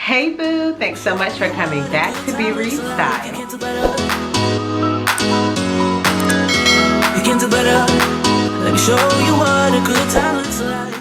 Hey boo, thanks so much for coming back to Be Style. You can do better. Let me show you what a good time looks like.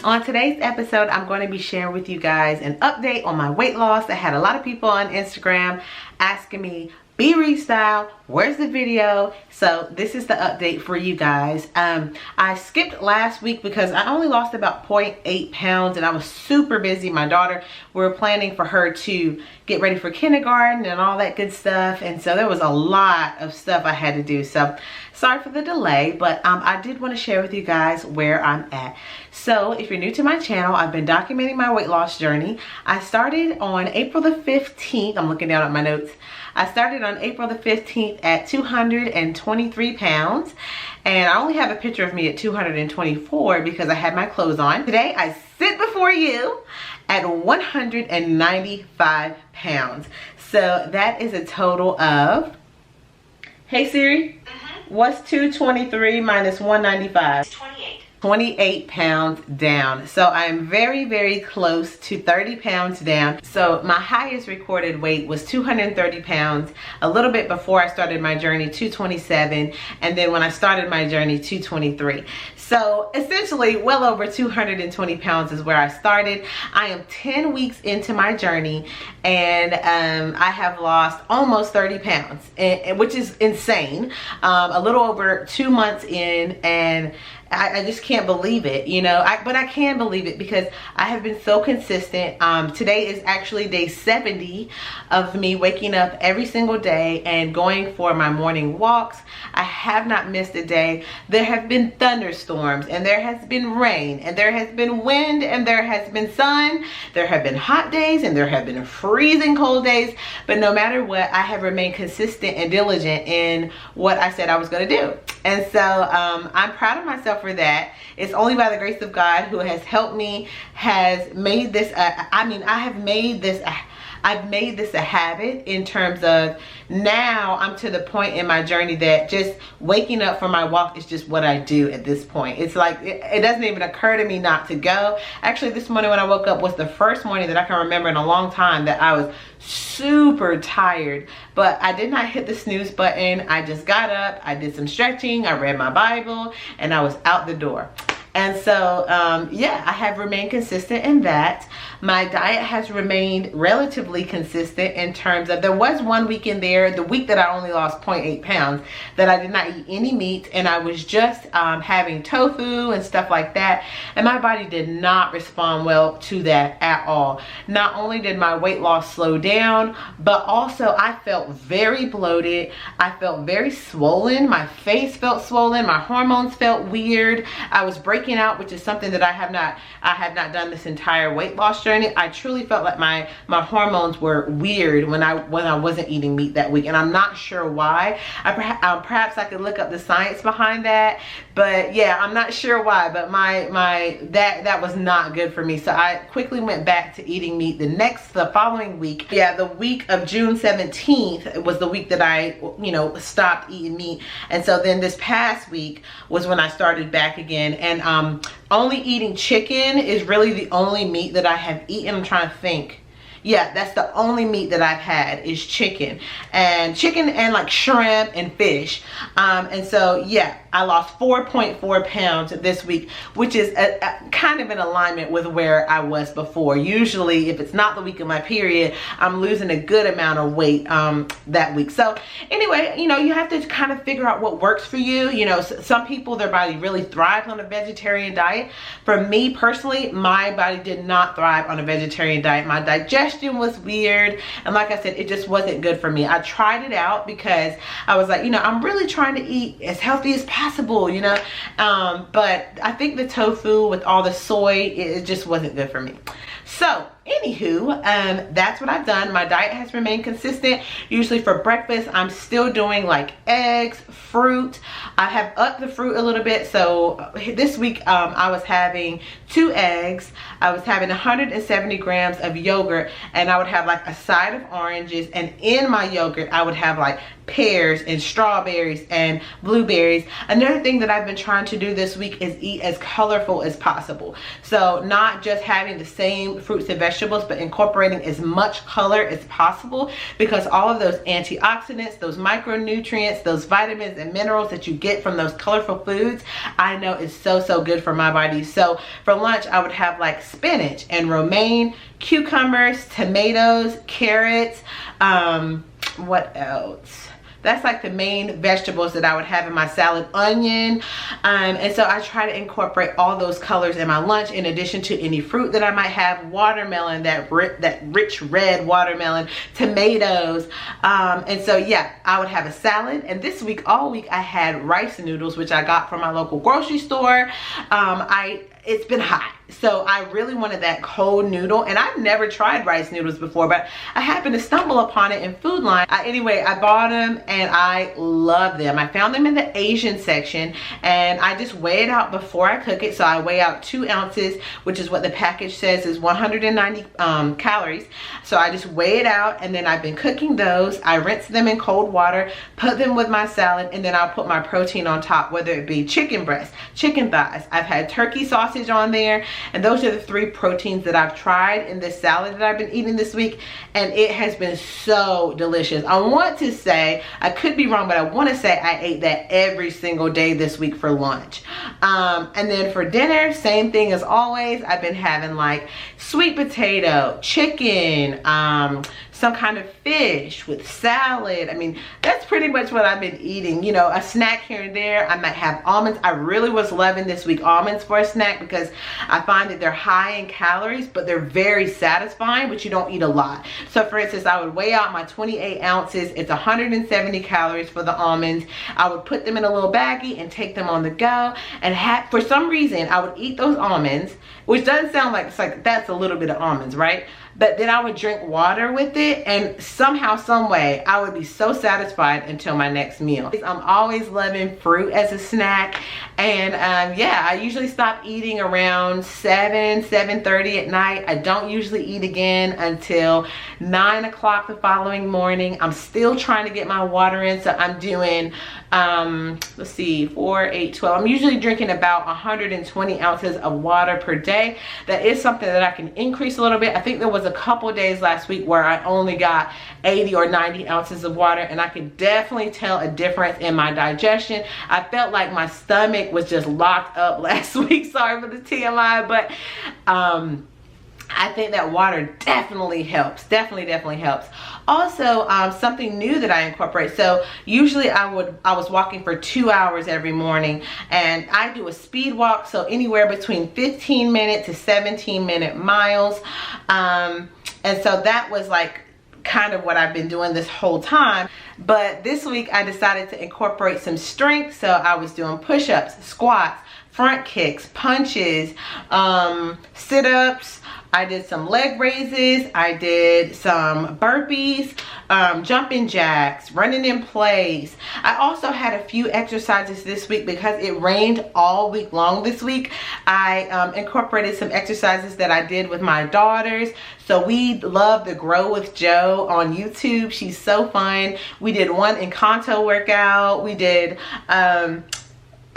On today's episode, I'm going to be sharing with you guys an update on my weight loss. I had a lot of people on Instagram asking me, Be Style, where's the video? So this is the update for you guys. I skipped last week because I only lost about 0.8 pounds and I was super busy. My daughter, we were planning for her to get ready for kindergarten and all that good stuff. And so there was a lot of stuff I had to do. So sorry for the delay, but I did want to share with you guys where I'm at. So if you're new to my channel, I've been documenting my weight loss journey. I started on April the 15th. I'm looking down at my notes. I started on April the 15th at 223 pounds, and I only have a picture of me at 224 because I had my clothes on. Today I sit before you at 195 pounds. So that is a total of, hey Siri, what's 223 minus 195? It's 28. 28 pounds down. So I'm very, very close to 30 pounds down. So my highest recorded weight was 230 pounds. A little bit before I started my journey, 227. And then when I started my journey, 223. So essentially well over 220 pounds is where I started. I am 10 weeks into my journey and I have lost almost 30 pounds, which is insane. A little over 2 months in, and I just can't believe it, you know. But I can believe it because I have been so consistent. Today is actually day 70 of me waking up every single day and going for my morning walks. I have not missed a day. There have been thunderstorms, and there has been rain, and there has been wind, and there has been sun. There have been hot days, and there have been freezing cold days. But no matter what, I have remained consistent and diligent in what I said I was going to do. And so I'm proud of myself for that. It's only by the grace of God, who has helped me, has made this I've made this a habit in terms of now I'm to the point in my journey that just waking up for my walk is just what I do at this point. It's like it doesn't even occur to me not to go. Actually, this morning when I woke up was the first morning that I can remember in a long time that I was super tired, but I did not hit the snooze button. I just got up, I did some stretching, I read my Bible, and I was out the door. And so, yeah, I have remained consistent in that. My diet has remained relatively consistent in terms of, there was 1 week in there, the week that I only lost 0.8 pounds, that I did not eat any meat, and I was just having tofu and stuff like that. And my body did not respond well to that at all. Not only did my weight loss slow down, but also I felt very bloated. I felt very swollen. My face felt swollen. My hormones felt weird. I was breaking out, which is something that I have not done this entire weight loss journey. I truly felt like my hormones were weird when I wasn't eating meat that week, and I'm not sure why. Perhaps I could look up the science behind that, but yeah, I'm not sure why. But that was not good for me, so I quickly went back to eating meat the following week. Yeah, the week of June 17th was the week that I stopped eating meat, and so then this past week was when I started back again. And only eating chicken is really the only meat that I have eaten. I'm trying to think. Yeah, that's the only meat that I've had is chicken and like shrimp and fish. And so yeah, I lost 4.4 pounds this week, which is kind of in alignment with where I was before. Usually if it's not the week of my period, I'm losing a good amount of weight that week. So anyway, you have to kind of figure out what works for you. Some people, their body really thrives on a vegetarian diet. For me personally, my body did not thrive on a vegetarian diet. My digestion was weird, and like I said, it just wasn't good for me. I tried it out because I was like, I'm really trying to eat as healthy as possible, but I think the tofu with all the soy, it just wasn't good for me. So anywho, that's what I've done. My diet has remained consistent. Usually for breakfast, I'm still doing like eggs, fruit. I have upped the fruit a little bit. So this week, I was having 2 eggs. I was having 170 grams of yogurt, and I would have like a side of oranges. And in my yogurt, I would have like pears and strawberries and blueberries. Another thing that I've been trying to do this week is eat as colorful as possible. So not just having the same fruits and vegetables vegetables, but incorporating as much color as possible, because all of those antioxidants, those micronutrients, those vitamins and minerals that you get from those colorful foods, I know is so, so good for my body. So for lunch, I would have like spinach and romaine, cucumbers, tomatoes, carrots, what else? That's like the main vegetables that I would have in my salad. Onion, and so I try to incorporate all those colors in my lunch, in addition to any fruit that I might have. Watermelon, that rich red watermelon, tomatoes, and so yeah, I would have a salad. And this week, all week, I had rice noodles, which I got from my local grocery store. It's been hot, so I really wanted that cold noodle, and I've never tried rice noodles before, but I happened to stumble upon it in Food Line. Anyway, I bought them and I love them. I found them in the Asian section, and I just weigh it out before I cook it. So I weigh out 2 ounces, which is what the package says is 190 calories. So I just weigh it out, and then I've been cooking those. I rinse them in cold water, put them with my salad, and then I'll put my protein on top, whether it be chicken breast, chicken thighs. I've had turkey sausage on there, and those are the 3 proteins that I've tried in this salad that I've been eating this week, and it has been so delicious. I want to say, I could be wrong, but I want to say I ate that every single day this week for lunch. And then for dinner, same thing as always. I've been having like sweet potato, chicken, some kind of fish with salad. I mean, that's pretty much what I've been eating. You know, a snack here and there. I might have almonds. I really was loving this week almonds for a snack, because I find that they're high in calories, but they're very satisfying, but you don't eat a lot. So for instance, I would weigh out my 28 ounces. It's 170 calories for the almonds. I would put them in a little baggie and take them on the go, and for some reason, I would eat those almonds, which doesn't sound like, it's like, that's a little bit of almonds, right? But then I would drink water with it, and somehow, some way, I would be so satisfied until my next meal. I'm always loving fruit as a snack, and yeah, I usually stop eating around 7:30 at night. I don't usually eat again until 9 o'clock the following morning. I'm still trying to get my water in, so I'm doing, let's see, 4, 8, 12. I'm usually drinking about 120 ounces of water per day. That is something that I can increase a little bit. I think there was a couple days last week where I only got 80 or 90 ounces of water, and I could definitely tell a difference in my digestion. I felt like my stomach was just locked up last week. Sorry for the TMI, but I think that water definitely helps. Definitely helps. Also, something new that I incorporate. So usually I was walking for 2 hours every morning, and I do a speed walk. So anywhere between 15-minute to 17-minute miles. And so that was like kind of what I've been doing this whole time. But this week I decided to incorporate some strength. So I was doing push-ups, squats, front kicks, punches, sit-ups. I did some leg raises. I did some burpees, jumping jacks, running in place. I also had a few exercises this week because it rained all week long this week. I incorporated some exercises that I did with my daughters. So we love the Grow with Joe on YouTube. She's so fun. We did one Encanto workout. We did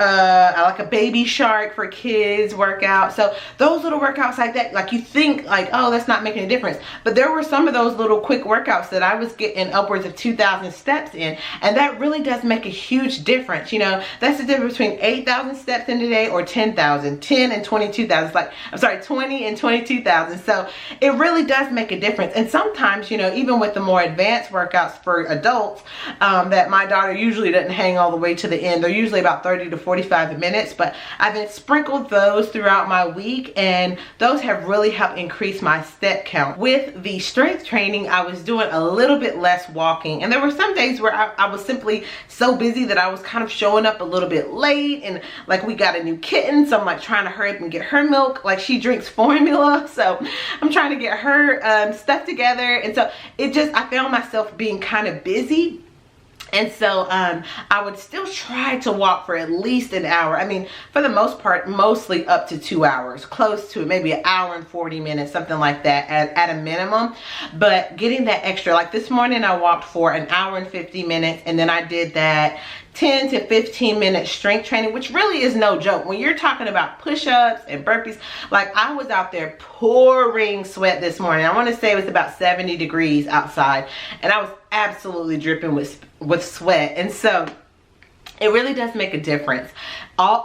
like a baby shark for kids workout. So those little workouts like that, like you think like, oh, that's not making a difference, but there were some of those little quick workouts that I was getting upwards of 2,000 steps in, and that really does make a huge difference. You know, that's the difference between 8,000 steps in a day or 10,000, 10 and 22,000. Like, I'm sorry, 20 and 22,000. So it really does make a difference. And sometimes, you know, even with the more advanced workouts for adults, that my daughter usually doesn't hang all the way to the end. They're usually about 30 to 45 minutes, but I've been sprinkled those throughout my week, and those have really helped increase my step count. With the strength training, I was doing a little bit less walking, and there were some days where I was simply so busy that I was kind of showing up a little bit late, and like we got a new kitten, so I'm like trying to hurry up and get her milk. Like, she drinks formula, so I'm trying to get her stuff together, and so I found myself being kind of busy. And so I would still try to walk for at least an hour. I mean, for the most part, mostly up to 2 hours, close to it, maybe an hour and 40 minutes, something like that at a minimum. But getting that extra, like this morning I walked for an hour and 50 minutes, and then I did that 10 to 15 minute strength training, which really is no joke. When you're talking about push-ups and burpees, like I was out there pouring sweat this morning. I want to say it was about 70 degrees outside, and I was absolutely dripping with sweat. And so it really does make a difference.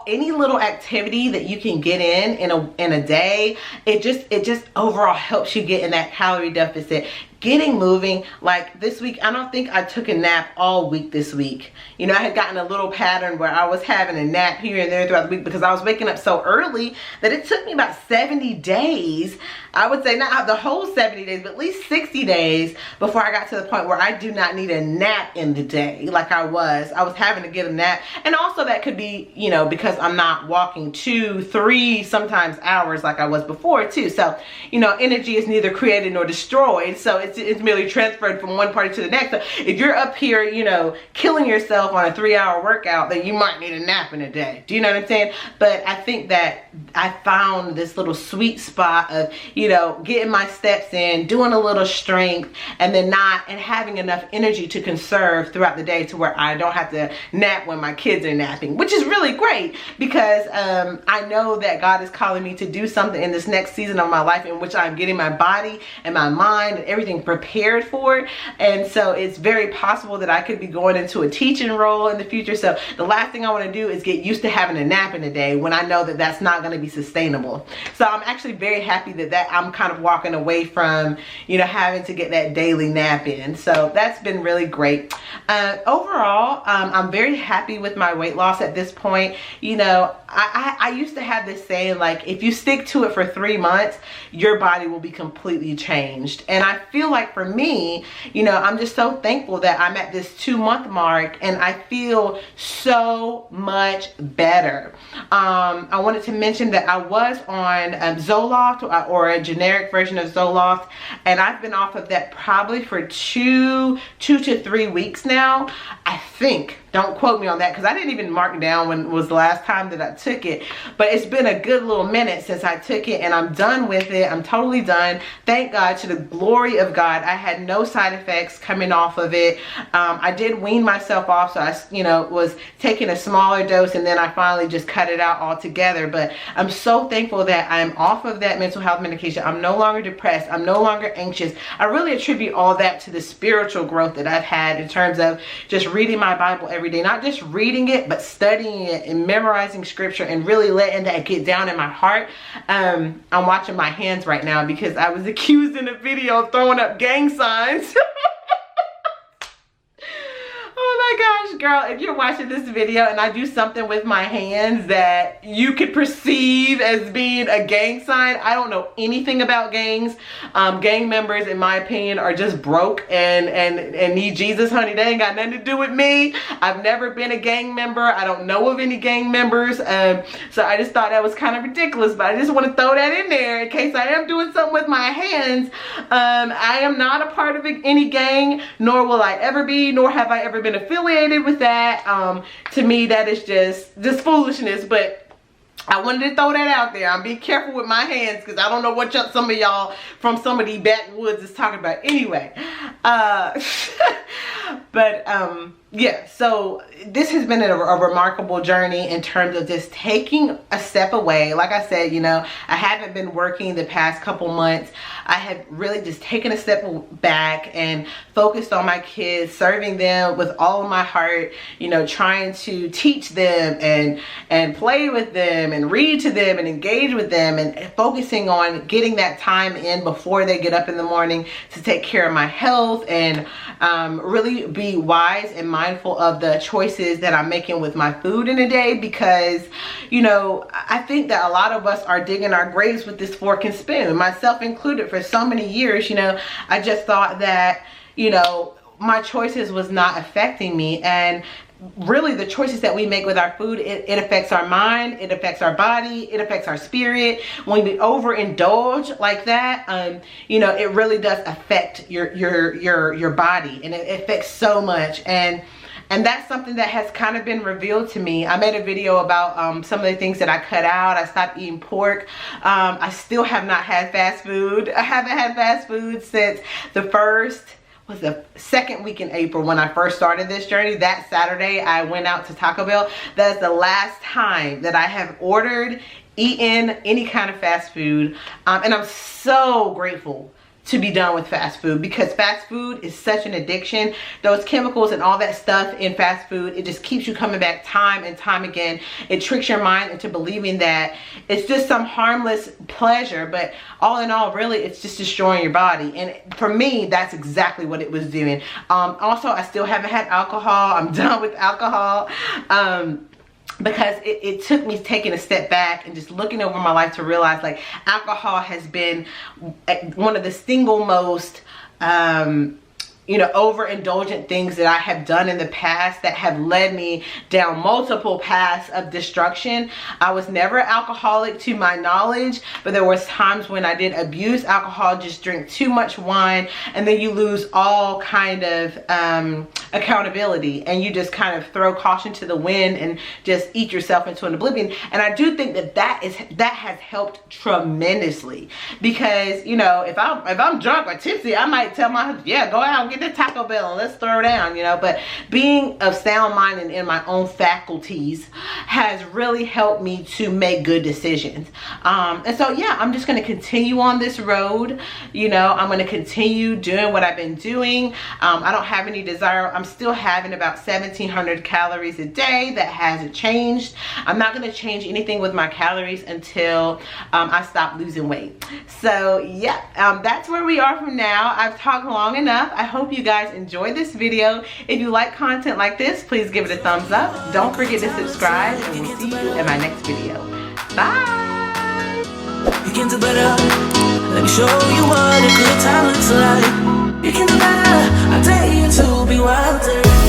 Any little activity that you can get in a day, it just overall helps you get in that calorie deficit. Getting moving, like this week, I don't think I took a nap all week this week. You know, I had gotten a little pattern where I was having a nap here and there throughout the week because I was waking up so early that it took me about 70 days. I would say not the whole 70 days, but at least 60 days before I got to the point where I do not need a nap in the day like I was. I was having to get a nap. And also that could be, you know, because I'm not walking 2, 3, sometimes hours like I was before too. So, you know, energy is neither created nor destroyed. So it's merely transferred from one party to the next. So if you're up here, you know, killing yourself on a 3-hour workout, then you might need a nap in a day. Do you know what I'm saying? But I think that I found this little sweet spot of, you know, getting my steps in, doing a little strength, and then having enough energy to conserve throughout the day to where I don't have to nap when my kids are napping, which is really great because I know that God is calling me to do something in this next season of my life in which I'm getting my body and my mind and everything prepared for. And so it's very possible that I could be going into a teaching role in the future. So the last thing I want to do is get used to having a nap in a day when I know that that's not going to be sustainable. So I'm actually very happy that I'm kind of walking away from, you know, having to get that daily nap in. So that's been really great. Overall, I'm very happy with my weight loss at this point. You know, I used to have this saying, like, if you stick to it for 3 months, your body will be completely changed. And I feel like for me, you know, I'm just so thankful that I'm at this 2-month mark and I feel so much better. I wanted to mention that I was on Zoloft or a generic version of Zoloft, and I've been off of that probably for 2 to 3 weeks now, I think. Don't quote me on that because I didn't even mark down when was the last time that I took it. But it's been a good little minute since I took it, and I'm done with it. I'm totally done. Thank God, to the glory of God. I had no side effects coming off of it. I did wean myself off, so I, you know, was taking a smaller dose, and then I finally just cut it out altogether. But I'm so thankful that I'm off of that mental health medication. I'm no longer depressed. I'm no longer anxious. I really attribute all that to the spiritual growth that I've had in terms of just reading my Bible every day. Not just reading it, but studying it and memorizing scripture and really letting that get down in my heart. I'm watching my hands right now because I was accused in a video of throwing up gang signs. Oh my gosh, girl, if you're watching this video and I do something with my hands that you could perceive as being a gang sign, I don't know anything about gangs. Gang members, in my opinion, are just broke and need Jesus, honey. They ain't got nothing to do with me. I've never been a gang member. I don't know of any gang members. So I just thought that was kind of ridiculous, but I just want to throw that in there in case I am doing something with my hands. I am not a part of any gang, nor will I ever be, nor have I ever been affiliated with that. To me, that is just foolishness, but I wanted to throw that out there. I'm being careful with my hands because I don't know what some of y'all from some of these backwoods is talking about. Anyway, but yeah, so this has been a remarkable journey in terms of just taking a step away. Like I said, you know, I haven't been working the past couple months. I have really just taken a step back and focused on my kids, serving them with all of my heart, you know, trying to teach them and play with them and read to them and engage with them, and focusing on getting that time in before they get up in the morning to take care of my health and really be wise and mindful of the choices that I'm making with my food in a day, because, you know, I think that a lot of us are digging our graves with this fork and spoon, myself included. For so many years, you know, I just thought that, you know, my choices was not affecting me. And really, the choices that we make with our food, it affects our mind, it affects our body, it affects our spirit. When we overindulge like that, you know, it really does affect your body, and it affects so much. And that's something that has kind of been revealed to me. I made a video about some of the things that I cut out. I stopped eating pork. I still have not had fast food. I haven't had fast food since the first was the second week in April when I first started this journey. That Saturday I went out to Taco Bell. That is the last time that I have ordered, eaten any kind of fast food. And I'm so grateful to be done with fast food, because fast food is such an addiction. Those chemicals and all that stuff in fast food, it just keeps you coming back time and time again. It tricks your mind into believing that it's just some harmless pleasure, but all in all, really, it's just destroying your body. And for me, that's exactly what it was doing. Also, I still haven't had alcohol. I'm done with alcohol. Because it took me taking a step back and just looking over my life to realize, like, alcohol has been one of the single most you know, overindulgent things that I have done in the past that have led me down multiple paths of destruction. I was never an alcoholic to my knowledge, but there was times when I did abuse alcohol, just drink too much wine, and then you lose all kind of accountability, and you just kind of throw caution to the wind and just eat yourself into an oblivion. And I do think that that has helped tremendously, because, you know, if I'm drunk or tipsy, I might tell my husband, yeah, go out and get the Taco Bell and let's throw down, you know. But being of sound mind and in my own faculties has really helped me to make good decisions. And so, yeah, I'm just going to continue on this road. You know, I'm going to continue doing what I've been doing. I don't have any desire. I'm still having about 1,700 calories a day. That hasn't changed. I'm not going to change anything with my calories until I stop losing weight. So, yeah, that's where we are from now. I've talked long enough. I hope you guys enjoyed this video. If you like content like this, please give it a thumbs up. Don't forget to subscribe, and we'll see you in my next video. Bye! You can do better. Let me show you what a good time looks like. You can do better. I dare you to be wilder.